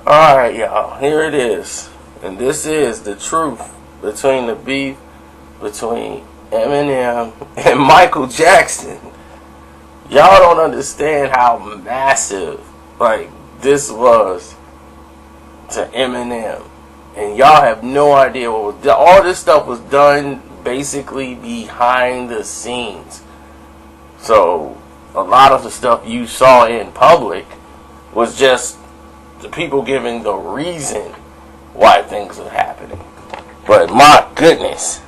Alright, y'all, here it is. And this is the truth between the beef between Eminem and Michael Jackson. Y'all don't understand how massive, this was to Eminem. And y'all have no idea what was done. All this stuff was done basically behind the scenes. So, a lot of the stuff you saw in public was just the people giving the reason why things are happening. But my goodness,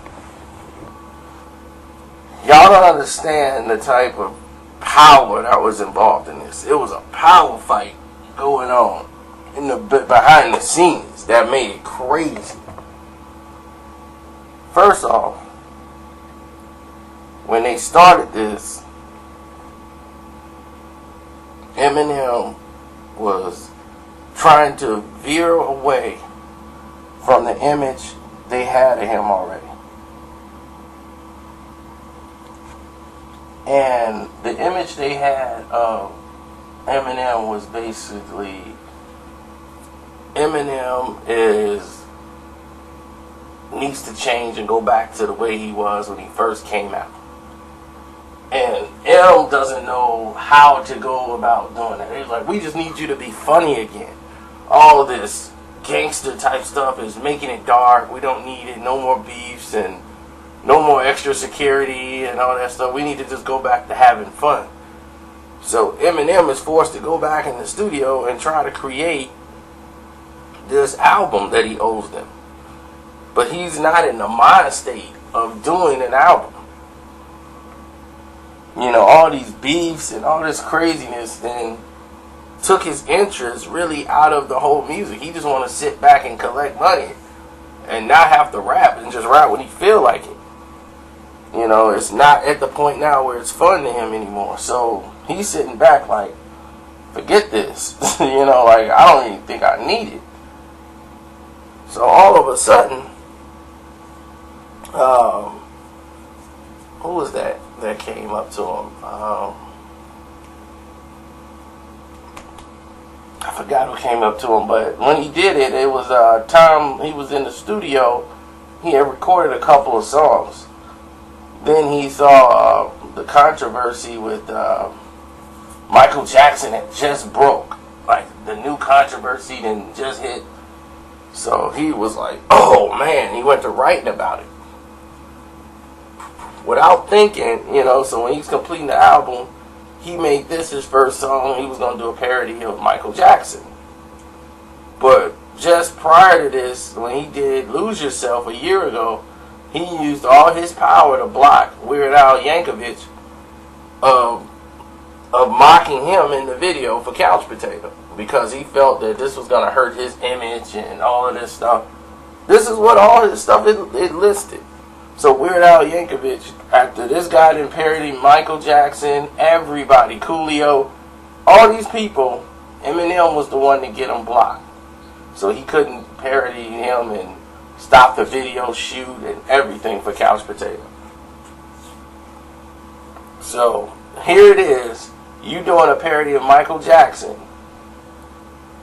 y'all don't understand the type of power that was involved in this. It was a power fight going on in the behind the scenes that made it crazy. First off, when they started this, Eminem was trying to veer away from the image they had of him already. And the image they had of Eminem was basically, Eminem needs to change and go back to the way he was when he first came out. And M doesn't know how to go about doing that. He's like, we just need you to be funny again. All of this gangster type stuff is making it dark. We don't need it. No more beefs and no more extra security and all that stuff. We need to just go back to having fun. So Eminem is forced to go back in the studio and try to create this album that he owes them. But he's not in the mind state of doing an album. You know, all these beefs and all this craziness then took his interest really out of the whole music. He just want to sit back and collect money and not have to rap and just rap when he feel like it. You know, it's not at the point now where it's fun to him anymore. So he's sitting back like, forget this. You know, like, I don't even think I need it. So all of a sudden, who was that came up to him? I forgot who came up to him, but when he did it, it was time he was in the studio. He had recorded a couple of songs. Then he saw the controversy with Michael Jackson had just broke. Like, the new controversy didn't just hit. So he was like, oh man, he went to writing about it. Without thinking, you know, so when he's completing the album, he made this his first song. He was going to do a parody of Michael Jackson. But just prior to this, when he did Lose Yourself a year ago, he used all his power to block Weird Al Yankovic of mocking him in the video for Couch Potato, because he felt that this was going to hurt his image and all of this stuff. This is what all his stuff it listed. So Weird Al Yankovic, after this guy didn't parody Michael Jackson, everybody, Coolio, all these people, Eminem was the one to get him blocked. So he couldn't parody him and stop the video shoot and everything for Couch Potato. So here it is, you doing a parody of Michael Jackson,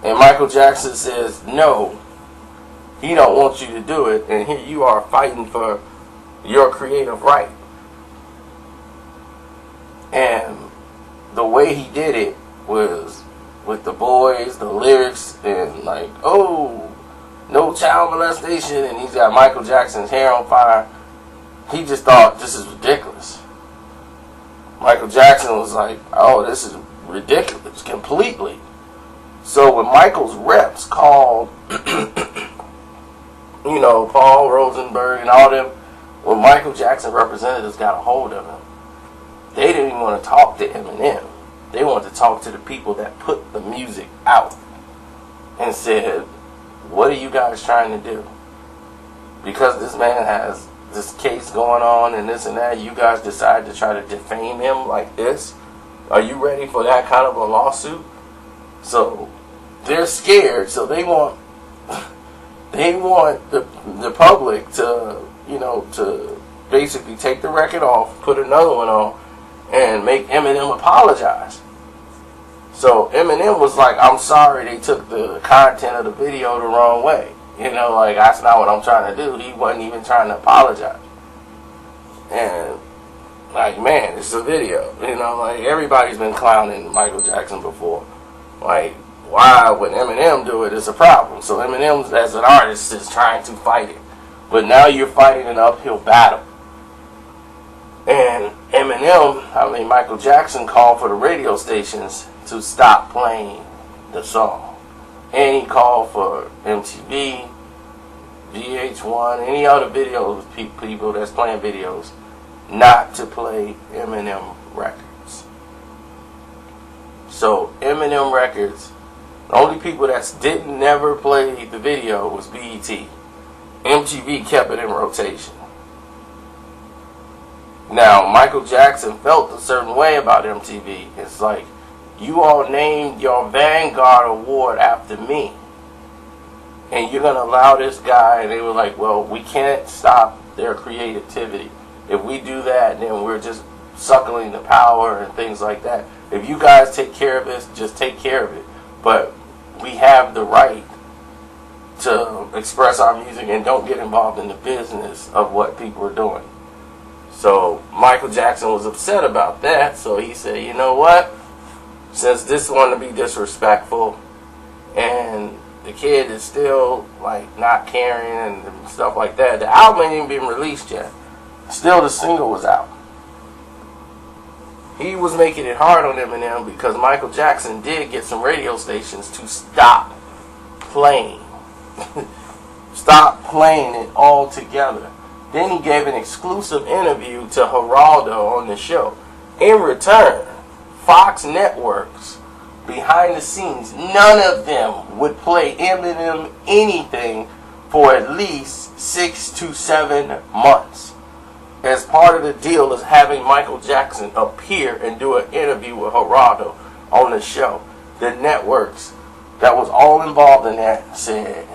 and Michael Jackson says no, he don't want you to do it, and here you are fighting for your creative right. And the way he did it was with the boys, the lyrics, and like, oh, no child molestation, and he's got Michael Jackson's hair on fire. He just thought, this is ridiculous. Michael Jackson was like, oh, this is ridiculous, completely. So when Michael's reps called, you know, Paul Rosenberg and all them, when Michael Jackson representatives got a hold of him, they didn't even want to talk to Eminem. They wanted to talk to the people that put the music out and said, what are you guys trying to do? Because this man has this case going on and this and that, you guys decide to try to defame him like this? Are you ready for that kind of a lawsuit? So they're scared, so they want the public to, you know, to basically take the record off, put another one on, and make Eminem apologize. So Eminem was like, I'm sorry they took the content of the video the wrong way. You know, like, that's not what I'm trying to do. He wasn't even trying to apologize. And, like, man, it's a video. You know, like, everybody's been clowning Michael Jackson before. Like, why would Eminem do it is a problem. So Eminem, as an artist, is trying to fight it. But now you're fighting an uphill battle. And Michael Jackson called for the radio stations to stop playing the song. And he called for MTV, VH1, any other videos, people that's playing videos, not to play Eminem records. So Eminem records, the only people that didn't never play the video was BET. MTV kept it in rotation. Now, Michael Jackson felt a certain way about MTV. It's like, you all named your Vanguard Award after me, and you're going to allow this guy, and they were like, well, we can't stop their creativity. If we do that, then we're just suckling the power and things like that. If you guys take care of this, just take care of it. But we have the right to express our music and don't get involved in the business of what people are doing. So Michael Jackson was upset about that, so he said, you know what? Since this one to be disrespectful and the kid is still like not caring and stuff like that, the album ain't even been released yet. Still the single was out. He was making it hard on Eminem because Michael Jackson did get some radio stations to stop playing. Stop playing it altogether. Then he gave an exclusive interview to Geraldo on the show. In return, Fox Networks, behind the scenes, none of them would play Eminem anything for at least 6 to 7 months. As part of the deal is having Michael Jackson appear and do an interview with Geraldo on the show. The networks that was all involved in that said,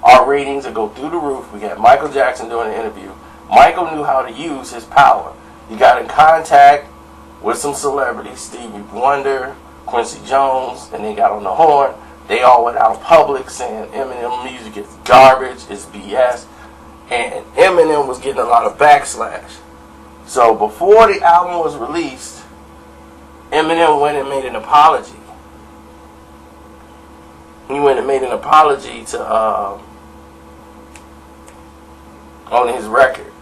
our ratings will go through the roof. We got Michael Jackson doing an interview. Michael knew how to use his power. He got in contact with some celebrities, Stevie Wonder, Quincy Jones, and they got on the horn. They all went out in public saying Eminem music is garbage, it's BS. And Eminem was getting a lot of backslash. So before the album was released, Eminem went and made an apology. He went and made an apology to on his record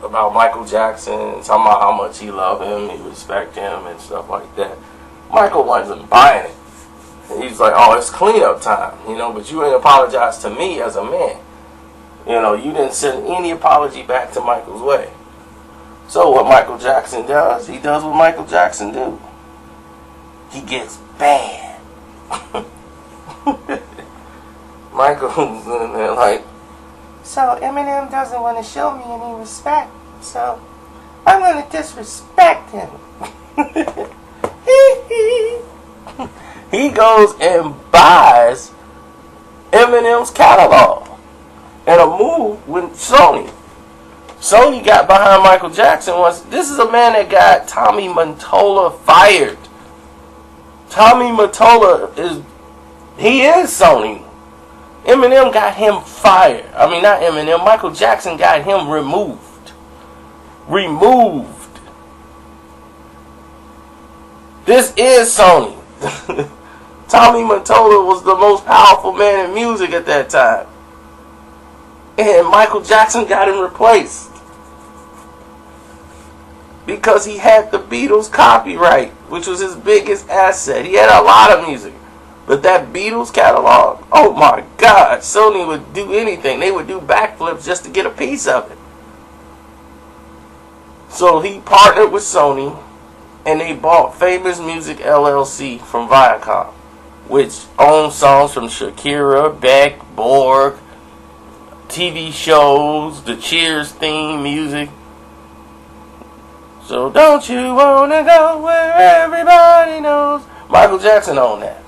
about Michael Jackson, talking about how much he loved him, he respect him, and stuff like that. Michael wasn't buying it. And he's like, oh, it's cleanup time, you know, but you ain't apologized to me as a man. You know, you didn't send any apology back to Michael's way. So what Michael Jackson does, he does what Michael Jackson do. He gets banned. Michael's in there like, so Eminem doesn't want to show me any respect, so I'm going to disrespect him. He goes and buys Eminem's catalog in a move with Sony. Sony got behind Michael Jackson. This is a man that got Tommy Mottola fired. Tommy Mottola is Sony. Eminem got him fired. I mean, not Eminem. Michael Jackson got him removed. This is Sony. Tommy Mottola was the most powerful man in music at that time. And Michael Jackson got him replaced. Because he had the Beatles copyright, which was his biggest asset. He had a lot of music. But that Beatles catalog, oh my God, Sony would do anything. They would do backflips just to get a piece of it. So he partnered with Sony, and they bought Famous Music LLC from Viacom, which owns songs from Shakira, Beck, Borg, TV shows, the Cheers theme music. So don't you wanna go where everybody knows? Michael Jackson owned that.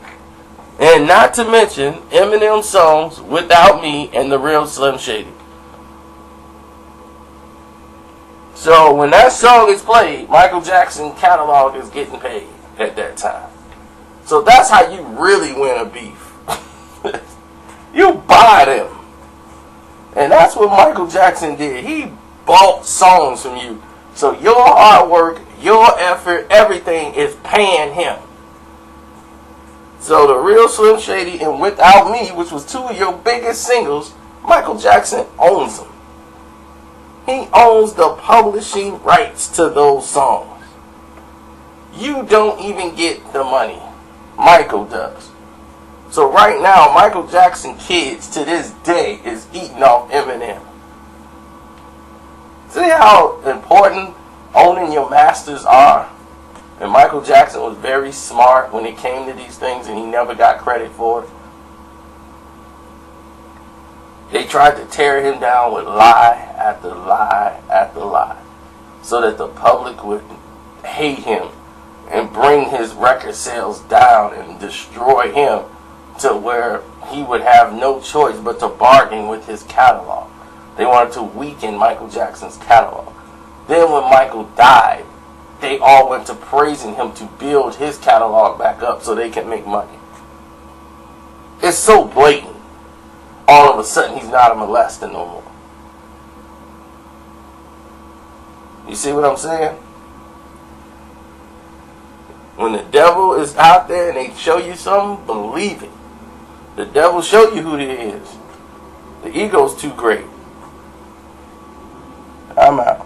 And not to mention Eminem songs Without Me and The Real Slim Shady. So when that song is played, Michael Jackson catalog is getting paid. at that time. So that's how you really win a beef. You buy them. And that's what Michael Jackson did. He bought songs from you. So your hard work, your effort, everything is paying him. So the Real Slim Shady and Without Me, which was two of your biggest singles, Michael Jackson owns them. He owns the publishing rights to those songs. You don't even get the money. Michael does. So right now, Michael Jackson kids to this day is eating off Eminem. See how important owning your masters are? And Michael Jackson was very smart when it came to these things, and he never got credit for it. They tried to tear him down with lie after lie after lie, so that the public would hate him and bring his record sales down and destroy him to where he would have no choice but to bargain with his catalog. They wanted to weaken Michael Jackson's catalog. Then when Michael died, they all went to praising him to build his catalog back up so they can make money. It's so blatant. All of a sudden, he's not a molester no more. You see what I'm saying? When the devil is out there and they show you something, believe it. The devil show you who he is. The ego's too great. I'm out.